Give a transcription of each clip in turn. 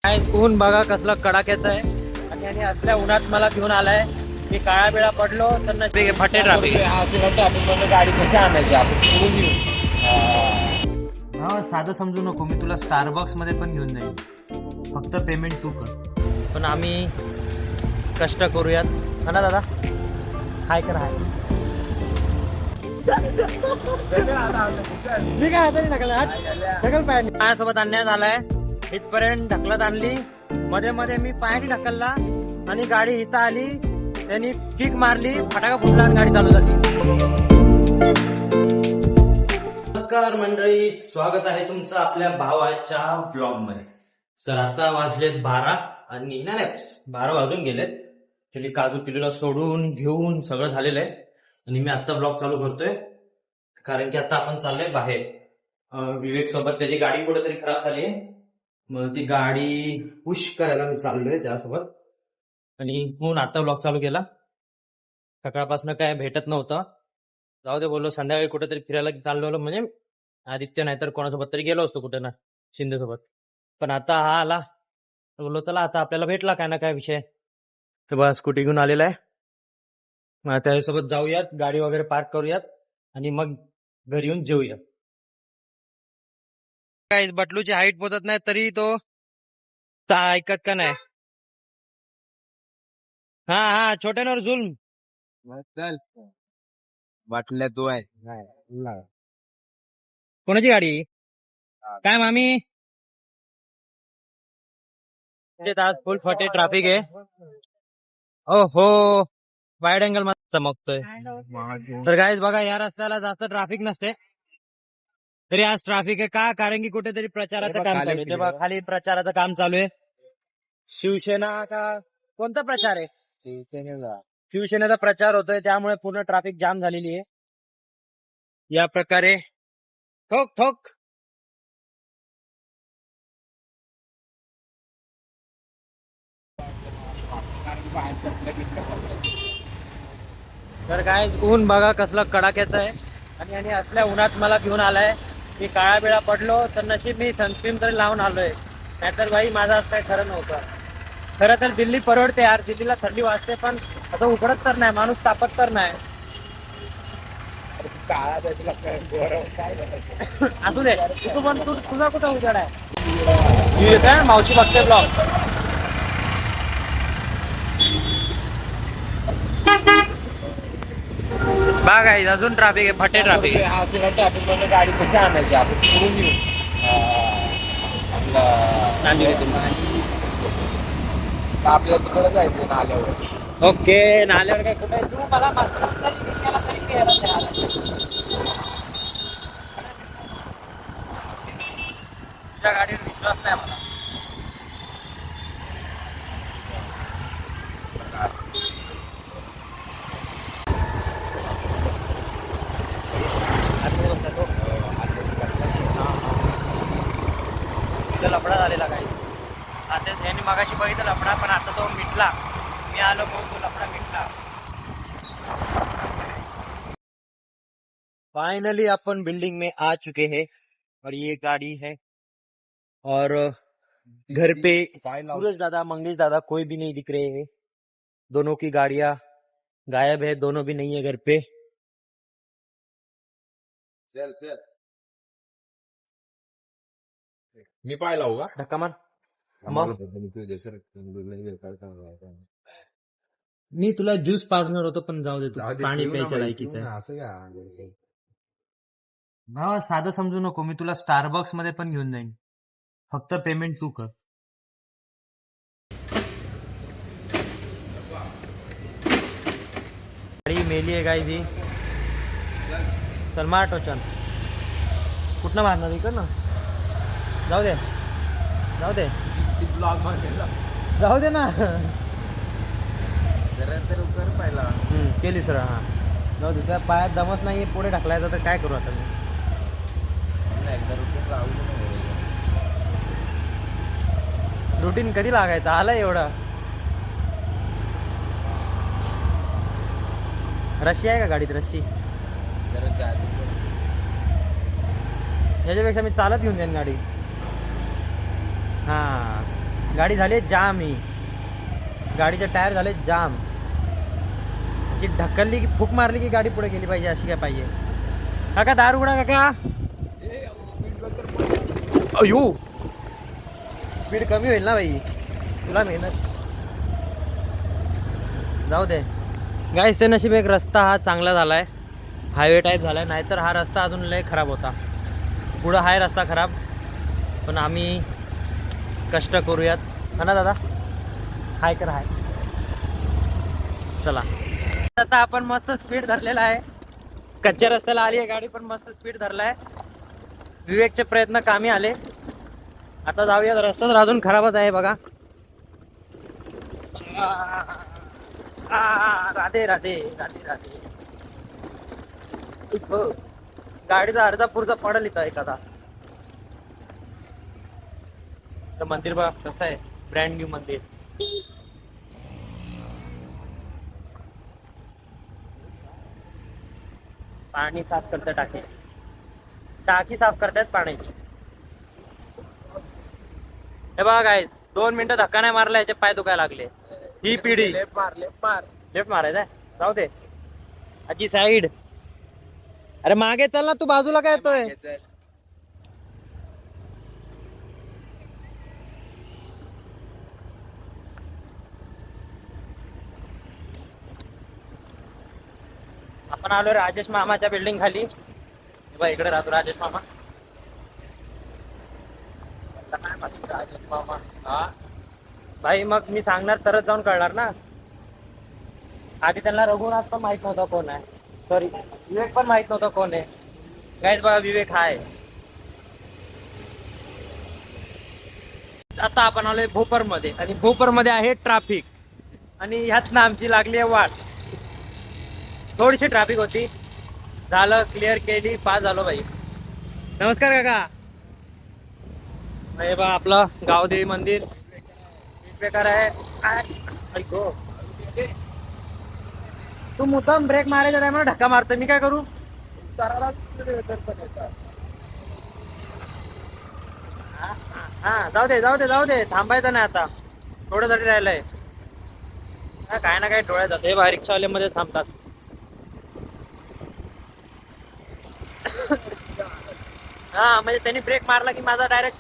काय ऊन बघा कसलं कडाक्याचं आहे आणि असल्या उन्हात मला घेऊन आलाय. मी काळा बिळा पडलो तर नसते फटे ट्रॅफिक. गाडी कशी आणायची आपण हा साधं समजू नको, मी तुला स्टारबक्स मध्ये पण घेऊन जाईन, फक्त पेमेंट तू कर. पण आम्ही कष्ट करूयात हा ना दादा. हाय कर हाय. मी काय हाताने माझ्यासोबत अन्याय झालाय. इथपर्यंत ढकलत आणली, मध्ये मध्ये मी पायाने ढकलला आणि गाडी इथं आली. त्यांनी किक मारली, फटाका फुटला आणि गाडी चालू झाली. नमस्कार मंडळी, स्वागत आहे तुमचं आपल्या भावाच्या ब्लॉग मध्ये. तर आता वाजलेत 12 आणि नाही 12 वाजून गेलेत. ऍक्च्युली काजू किलोला सोडून घेऊन सगळं झालेलं आहे आणि मी आजचा ब्लॉग चालू करतोय कारण की आता आपण चाललोय बाहेर. विवेक सोबत त्याची गाडी कुठेतरी खराब झाली, मग ती गाडी पुश करायला मी चाललोय त्यासोबत. आणि म्हणून आता ब्लॉग चालू केला. सकाळपासून काय भेटत नव्हतं, जाऊ दे बोललो संध्याकाळी कुठेतरी फिरायला चाललो, म्हणजे आदित्य नाही तर कोणासोबत तरी गेलो असतो कुठे ना, शिंदे सोबत. पण आता हा आला, बोललो चला आता आपल्याला भेटला काय ना काय विषय. तर बस स्कूटी घेऊन आलेला आहे, मग त्याच्यासोबत जाऊयात, गाडी वगैरे पार्क करूयात आणि मग घरी येऊन जेऊयात. काय बटलूची हाईट पोचत नाही तरी तो ऐकत का नाही. हा हा छोट्यावर जुल्म. चल वाटल्या तू आहे. कोणाची गाडी काय मामी. आज फुल फटे ट्रॅफिक आहे. ओ हो, वाईड अँगल मध्ये चमकतोय. तर गाईज बघा, या रस्त्याला जास्त ट्रॅफिक नसते तरी आज ट्रॅफिक आहे. का? कारण की कुठेतरी प्रचाराचं काम चालू आहे. ते बघा खाली प्रचाराचं काम चालू आहे. शिवसेना का कोणता प्रचार आहे? शिवसेनेचा प्रचार होतोय, त्यामुळे पूर्ण ट्रॅफिक जाम झालेली आहे. या प्रकारे ठोक ठोक. तर काय ऊन बघा कसलं कडाक्याचं आहे आणि असल्या उन्हात मला घेऊन आलाय. मी काळा बिळा पडलो तर नशीब मी सनस्क्रीन तरी लावून आलोय, नाहीतर भाई माझं आज काय खरं नव्हतं. खरं तर दिल्ली परवडते यार, दिल्लीला थंडी वाजते पण आता उघडत तर नाही, माणूस तापत तर नाही. असू दे, तू पण तुझा कुठं उजेड आहे? काय मावशी बघते ब्लॉग. बघा अजून ट्रॅफिक आहे, फटे ट्रॅफिक आहे. ट्रॅफिक मध्ये गाडी कशी आणायची आपण आपल्याला तिकडे जायचं नाल्यावर. ओके, नाल्यावर काय कुठे तू मला तुझ्या गाडीवर विश्वास नाही मला. लफडा झालेला काही आता यांनी मगाशी बघितलं लफडा, पण आता तो मिटला. मी आलो भाऊ, तो लफडा मिटला. फाइनली अपन बिल्डिंग में आ चुके हैं और ये गाड़ी है और घर पे सूरज दादा मंगेश दादा कोई भी नहीं दिख रहे हैं. दोनों की गाड़ियां गायब है, दोनों भी नहीं है घर पे. चल चल मी पाहिला होगा धक्का मार. मी तुला ज्यूस पाजणार होतो पण जाऊ दे, तू पाणी प्यायच्या लायकीचं आहे. असं का भावा साधं समजू नको, मी तुला स्टारबक्स मध्ये पण घेऊन जाईन, फक्त पेमेंट तू कर. गाडी मेली आहे काय जी. चल मार टोचन. कुठनं मारणार इकडं ना? जाऊ दे जाऊ दे ब्लॉग मध्ये जाऊ दे ना. सर तर कर पहिला केली सर. हा जाऊ दे, त्या पायात दमत नाही, पुढे ढकलायचं तर काय करू आता मी. एकदा रुपये राहू रुटीन कधी लागायचं, आलं एवढं. रशी आहे का गाडीत? रशी सर याच्यापेक्षा मी चालत घेऊन जाईन गाडी. हा गाडी झाली जाम. ही गाडीचे टायर झाले जाम. अशी ढकलली की फूक मारली की गाडी पुढे गेली पाहिजे, अशी काय पाहिजे. काका दार उघडा काका. अयो स्पीड कमी होईल ना भाई, तुला मेहनत. जाऊ दे गाईस, ते नशीब एक रस्ता हा चांगला झालाय, हायवे टाईप झालाय, नाहीतर हा रस्ता अजून लय खराब होता. पुढं हाय रस्ता खराब, पण आम्ही कष्ट करूयात. हा ना दादा, हाय कर हाय. चला आता आपण मस्त स्पीड धरलेला आहे. कच्च्या रस्त्याला आली आहे गाडी, पण मस्त स्पीड धरलाय. विवेकचे प्रयत्न कामी आले. आता जाऊया, रस्ता तर अजून खराबच आहे बघा. राधे राधे राधे राधे. गाडीचा अर्धा पुरचा पडल इथं एखादा. मंदिर बघा कसं आहे, ब्रँड न्यू मंदिर. पाणी साफ करतात, टाकी साफ करतात पाण्याची. हे बघा काय, 2 मिनिटं धक्का नाही मारला याचे पाय दुखायला लागले. ही पिढी लेफ्ट मार लेफ्ट मार. लेफ्ट मारायचा, जाऊ दे. आजी साईड. अरे मागे चल ना तू, बाजूला काय येतोय. आपण आलो राजेश मामाच्या बिल्डिंग खाली. इकडे राहतो राजेश मामा. काय माहिती राजेश मामा. हा भाई मग मी सांगणार तरच जाऊन कळणार ना. आधी त्यांना रघुनाथ पण माहित नव्हता कोण आहे, सॉरी विवेक पण माहित नव्हता कोण आहे. गाईज बघा विवेक हाय. आता आपण आलोय भोपर मध्ये, आणि भोपर मध्ये आहे ट्रॅफिक, आणि ह्यात ना आमची लागली आहे वाट. थोडीशी ट्रॅफिक होती, झालं क्लिअर केली, पास झालो भाई. नमस्कार काका. हे बघा आपलं गावदेवी मंदिर बेकार आहे. ऐको तू मुद्दाम ब्रेक मारायच्या टायमाला धक्का मारतोय, मी काय करू. हा जाऊ दे जाऊ दे जाऊ दे, थांबायचं नाही आता, थोड्यासाठी राहिलंय. काय ना काय डोळ्यात जातं. हे बा रिक्षावाले मध्ये थांबतात. हा म्हणजे त्यांनी ब्रेक मारला की माझा डायरेक्ट,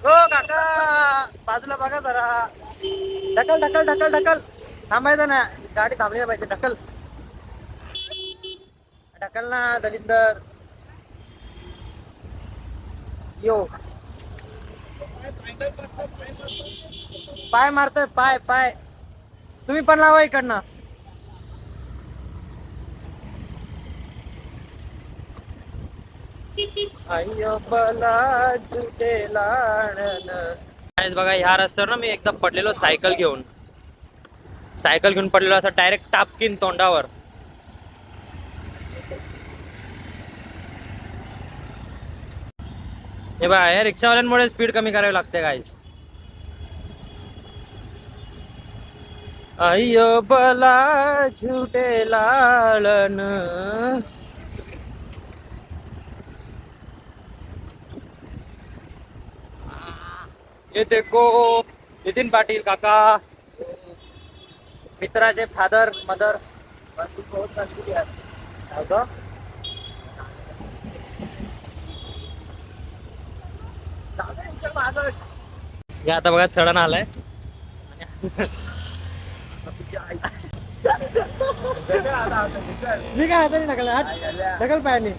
हो काका बाजूला बघा जरा, ढकल ढकल ढकल ढकल, थांबायचं ना, गाडी थांबली पाहिजे. ढकल ढकल ना दलिंदर. यो पाय मारतोय, पाय पाय. तुम्ही पण लावा इकडनं. अय्यो बला जुटे लाणन. बघा ह्या रस्त्यावर ना मी एकदा पडलेलो सायकल घेऊन पडलेलो, असं डायरेक्ट टापकीन तोंडावर. हे बघा या रिक्षावाल्यांमुळे स्पीड कमी करावी लागते काय. अय्यो बला झुटे लाळन. ये देखो नितीन पाटील काका, मित्राचे फादर मदर. आता बघा चढण आलाय. मी काय हाताने ढकल, ढकल पायाने.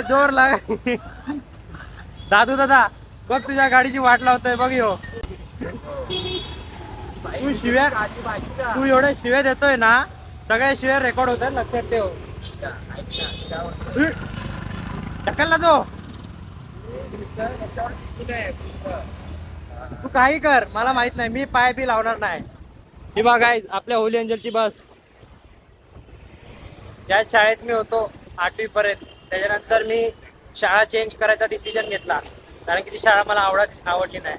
जोर लाग. दादू दादा बघ तुझ्या गाडीची वाट लावतोय बघ. यो तू शिव्या, तू एवढ्या शिव्या देतोय ना, सगळ्या शिव्या रेकॉर्ड होतात, लक्षात ठेव. ढकल ना तो. तू काही कर, मला माहित नाही, मी पाय बी लावणार नाही. ही बघ काय आपल्या होली एंजलची बस. या शाळेत मी होतो 8वी पर्यंत. त्याच्यानंतर मी शाळा चेंज करायचा डिसिजन घेतला, कारण की ती शाळा मला आवडली नाही.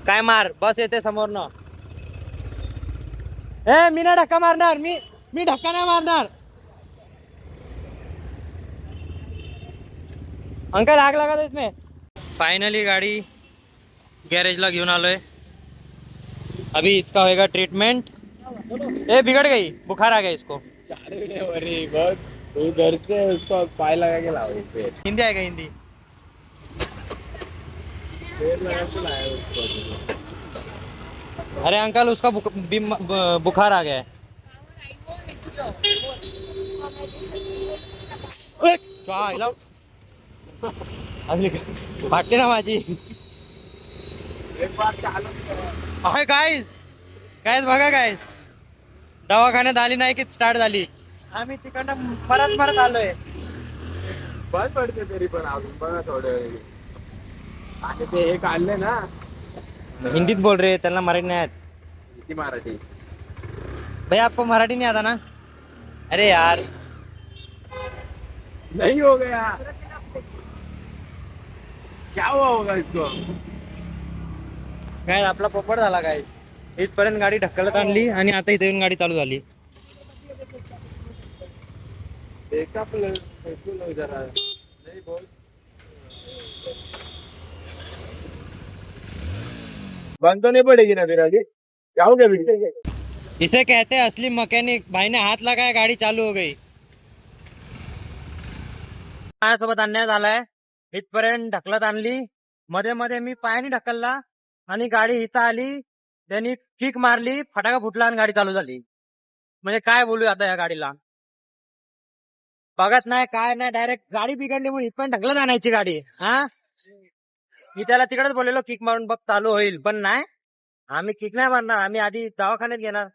काय मार, बस येते समोरनं. ए मी नाही धक्का मारणार, मी धक्का नाही मारणार. अंकल आग लगा दो इसमें. फाइनली गाड़ी गैरेज ला घेऊन आलोय. अभी इसका होएगा ट्रीटमेंट. ए बिगड़ गई, बुखार आ गया इसको. अरे बस तू घर से उसको पाय लगा के लाओ पेड़ हिंदी आएगा हिंदी. लगा के लाया उसको. अरे अंकल उसका बुखार आ गया है. फाटली ना माझी. एक बार चालू अरे गाईज गाईज बघा गाईज, दवाखान्यात आली नाही की स्टार्ट झाली. आम्ही तिकडनं परत आलोय. बंद पडते तरी पण अजून बघा थोडं वेळ. आणि ते हे काढले ना हिंदीत बोल रहे, त्यांना मराठी नाही आत. किती मराठी. भैया आपको मराठी नहीं आता ना. अरे यार नहीं हो गया. क्या हुआ होगा इसको. काय आपला पोपट झाला काय. इथपर्यंत गाडी ढकलत आणली आणि आता इथे येऊन गाडी चालू झाली. देखा प्लस जरा नहीं बोल. बंद तो नहीं पड़ेगी ना फिर आगे. क्या हो गया बेटे. इसे कहते हैं असली मैकेनिक. भाई ने हाथ लगाया, गाड़ी चालू हो गई. माझ्यासोबत अन्याय झालाय. इथपर्यंत ढकलत आणली, मध्ये मध्ये मी पायाने ढकलला आणि गाडी इथं आली. त्यांनी किक मारली, फटाका फुटला आणि गाडी चालू झाली. म्हणजे काय बोलू आता या गाडीला. बघत नाही काय नाही, डायरेक्ट गाडी बिघडली म्हणून इथपर्यंत ढकलत आणायची गाडी. हा मी त्याला तिकडेच बोललेलो किक मारून बघ चालू होईल, पण नाही. आम्ही किक नाही मारणार, आम्ही आधी दवाखान्यात घेणार.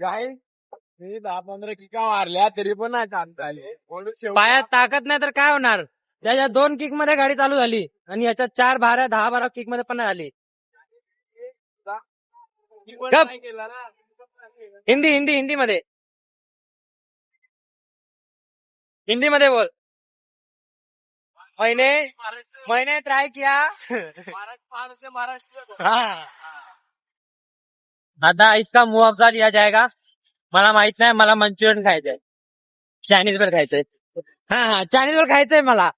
काय मी 10-15 किका मारल्या तरी पण नाही चालता आले. पायात ताकद नाही तर काय होणार. त्याच्या 2 किक मध्ये गाडी चालू झाली आणि याच्यात 10-12 किक मध्ये पण नाही आली. गप. केला ना. हिंदी मध्ये बोल. मैंने ट्राई किया. महाराष्ट्र हाँ. आता इतका मुआवजा दिया जाएगा. मला माहित नाही, मला मंचुरियन खायचंय, चायनीज बेल खायचंय. हा चायनीज बेल खायचंय मला.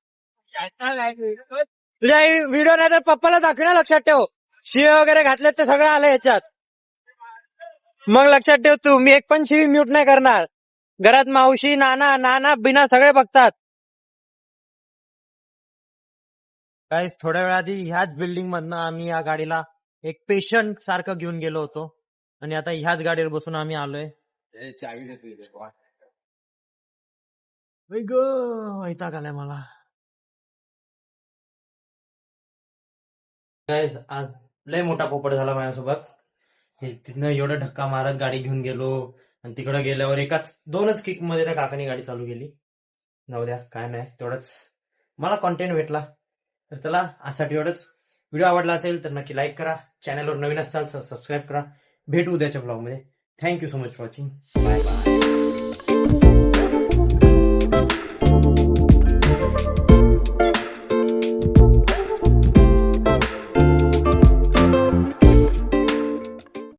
तुझ्या व्हिडिओ नाही तर पप्पाला दाखव ना, लक्षात ठेव. शिवे वगैरे घातले ते सगळं आलं याच्यात. मग लक्षात ठेव तू, मी एक पण शिवी म्यूट नाही करणार. घरात मावशी नाना बिना सगळे बघतात. काहीच थोड्या वेळ आधी ह्याच बिल्डिंग मधनं आम्ही या गाडीला एक पेशंट सारखं घेऊन गेलो होतो आणि आता ह्याच गाडीवर बसून आम्ही आलोय. चावी देते. वैताग आलाय मला. गाईज आज लय मोठा पोपट झाला माझ्यासोबत. तिथनं एवढा धक्का मारत गाडी घेऊन गेलो आणि तिकडे गेल्यावर 2च किक मध्ये त्या काकानी गाडी चालू केली. जाऊ द्या, काय नाही, तेवढंच मला कॉन्टेंट भेटला. तर चला, आजसाठी एवढंच. व्हिडिओ आवडला असेल तर नक्की लाईक करा. चॅनलवर नवीन असाल तर सबस्क्राईब करा. भेटू उद्याच्या ब्लॉग मध्ये. Thank you so much for watching. Bye bye.